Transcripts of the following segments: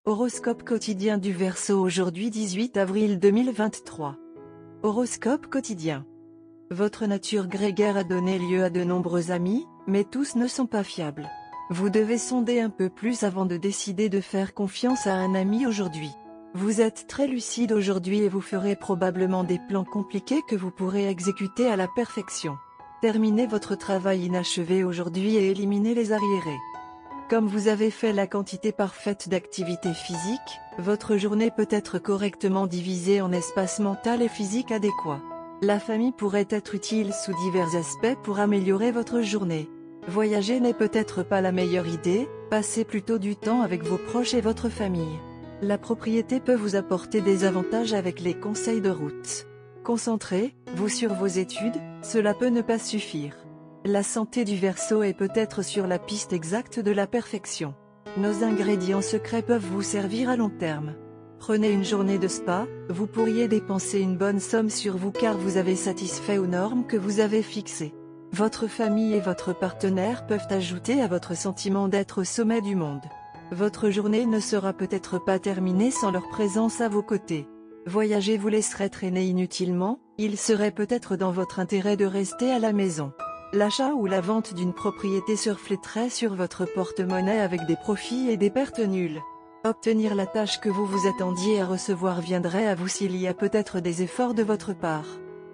Horoscope quotidien du Verseau aujourd'hui 18 avril 2023. Horoscope quotidien. Votre nature grégaire a donné lieu à de nombreux amis, mais tous ne sont pas fiables. Vous devez sonder un peu plus avant de décider de faire confiance à un ami aujourd'hui. Vous êtes très lucide aujourd'hui et vous ferez probablement des plans compliqués que vous pourrez exécuter à la perfection. Terminez votre travail inachevé aujourd'hui et éliminez les arriérés. Comme vous avez fait la quantité parfaite d'activité physique, votre journée peut être correctement divisée en espace mental et physique adéquat. La famille pourrait être utile sous divers aspects pour améliorer votre journée. Voyager n'est peut-être pas la meilleure idée, passez plutôt du temps avec vos proches et votre famille. La propriété peut vous apporter des avantages avec les conseils de route. Concentrez-vous sur vos études, cela peut ne pas suffire. La santé du Verseau est peut-être sur la piste exacte de la perfection. Nos ingrédients secrets peuvent vous servir à long terme. Prenez une journée de spa, vous pourriez dépenser une bonne somme sur vous car vous avez satisfait aux normes que vous avez fixées. Votre famille et votre partenaire peuvent ajouter à votre sentiment d'être au sommet du monde. Votre journée ne sera peut-être pas terminée sans leur présence à vos côtés. Voyager vous laisserait traîner inutilement, il serait peut-être dans votre intérêt de rester à la maison. L'achat ou la vente d'une propriété se reflèterait sur votre porte-monnaie avec des profits et des pertes nulles. Obtenir la tâche que vous vous attendiez à recevoir viendrait à vous s'il y a peut-être des efforts de votre part.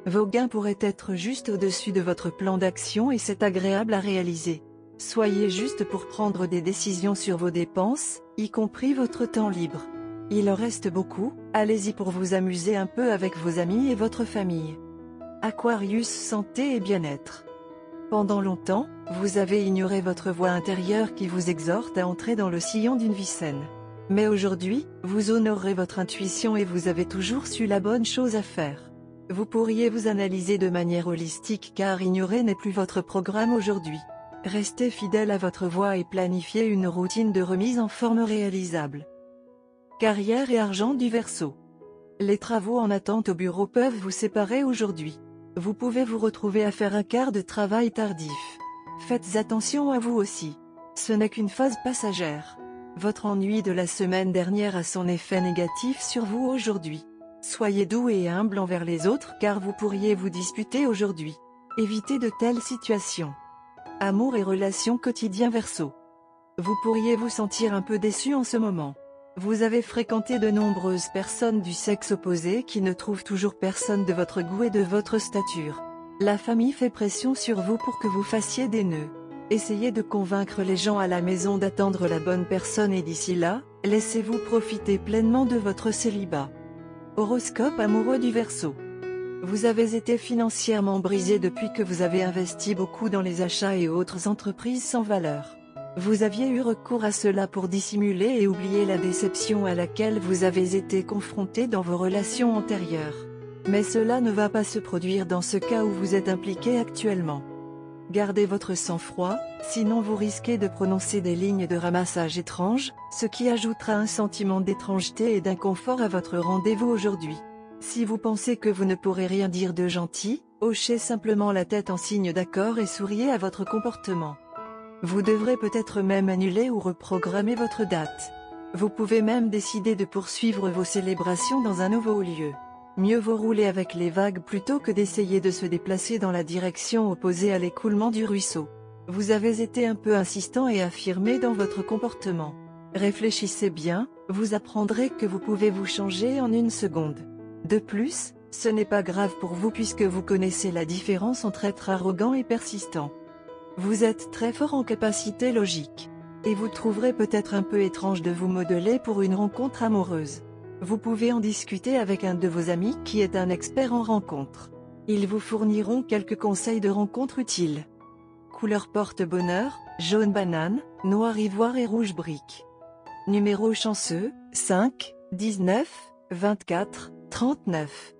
Vos gains pourraient être juste au-dessus de votre plan d'action et c'est agréable à réaliser. Soyez juste pour prendre des décisions sur vos dépenses, y compris votre temps libre. Il en reste beaucoup, allez-y pour vous amuser un peu avec vos amis et votre famille. Aquarius, santé et bien-être. Pendant longtemps, vous avez ignoré votre voix intérieure qui vous exhorte à entrer dans le sillon d'une vie saine. Mais aujourd'hui, vous honorerez votre intuition et vous avez toujours su la bonne chose à faire. Vous pourriez vous analyser de manière holistique car ignorer n'est plus votre programme aujourd'hui. Restez fidèle à votre voix et planifiez une routine de remise en forme réalisable. Carrière et argent du Verseau. Les travaux en attente au bureau peuvent vous séparer aujourd'hui. Vous pouvez vous retrouver à faire un quart de travail tardif. Faites attention à vous aussi. Ce n'est qu'une phase passagère. Votre ennui de la semaine dernière a son effet négatif sur vous aujourd'hui. Soyez doux et humble envers les autres car vous pourriez vous disputer aujourd'hui. Évitez de telles situations. Amour et relations quotidien Verseau. Vous pourriez vous sentir un peu déçu en ce moment. Vous avez fréquenté de nombreuses personnes du sexe opposé qui ne trouvent toujours personne de votre goût et de votre stature. La famille fait pression sur vous pour que vous fassiez des nœuds. Essayez de convaincre les gens à la maison d'attendre la bonne personne et d'ici là, laissez-vous profiter pleinement de votre célibat. Horoscope amoureux du Verseau. Vous avez été financièrement brisé depuis que vous avez investi beaucoup dans les achats et autres entreprises sans valeur. Vous aviez eu recours à cela pour dissimuler et oublier la déception à laquelle vous avez été confronté dans vos relations antérieures. Mais cela ne va pas se produire dans ce cas où vous êtes impliqué actuellement. Gardez votre sang-froid, sinon vous risquez de prononcer des lignes de ramassage étranges, ce qui ajoutera un sentiment d'étrangeté et d'inconfort à votre rendez-vous aujourd'hui. Si vous pensez que vous ne pourrez rien dire de gentil, hochez simplement la tête en signe d'accord et souriez à votre comportement. Vous devrez peut-être même annuler ou reprogrammer votre date. Vous pouvez même décider de poursuivre vos célébrations dans un nouveau lieu. Mieux vaut rouler avec les vagues plutôt que d'essayer de se déplacer dans la direction opposée à l'écoulement du ruisseau. Vous avez été un peu insistant et affirmé dans votre comportement. Réfléchissez bien, vous apprendrez que vous pouvez vous changer en une seconde. De plus, ce n'est pas grave pour vous puisque vous connaissez la différence entre être arrogant et persistant. Vous êtes très fort en capacité logique. Et vous trouverez peut-être un peu étrange de vous modeler pour une rencontre amoureuse. Vous pouvez en discuter avec un de vos amis qui est un expert en rencontres. Ils vous fourniront quelques conseils de rencontre utiles. Couleur porte-bonheur, jaune banane, noir ivoire et rouge brique. Numéro chanceux, 5, 19, 24, 39.